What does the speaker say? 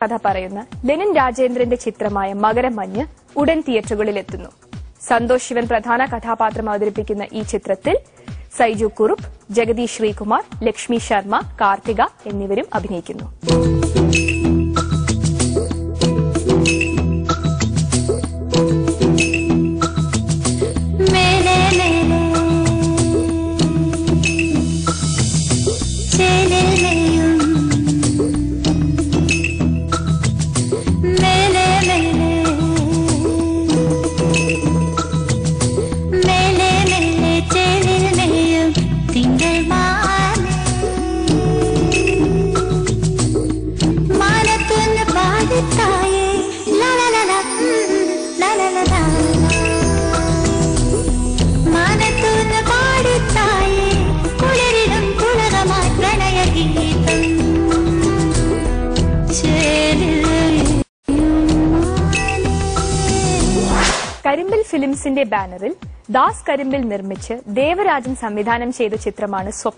കഥ പറയുന്ന ലെനിൻ രാജേന്ദ്രന്റെ ചിത്രമായ മകരമഞ്ഞ് ഉടൻ തിയേറ്ററുകളിലെത്തുന്നു. സന്തോഷ് ശിവൻ പ്രധാന കഥാപാത്രം അവതരിപ്പിക്കുന്ന ഈ ചിത്രത്തിൽ സൈജു കുറുപ്പ്, ജഗദീഷ് ശ്രീകുമാർ, ലക്ഷ്മി ശർമ്മ, കാർത്തിക എന്നിവരും അഭിനയിക്കുന്നു. കരിമ്പിൽ ഫിലിംസിന്റെ ബാനറിൽ ദാസ് കരിമ്പിൽ നിർമ്മിച്ച് ദേവരാജൻ സംവിധാനം ചെയ്ത ചിത്രമാണ് സ്വപ്നം.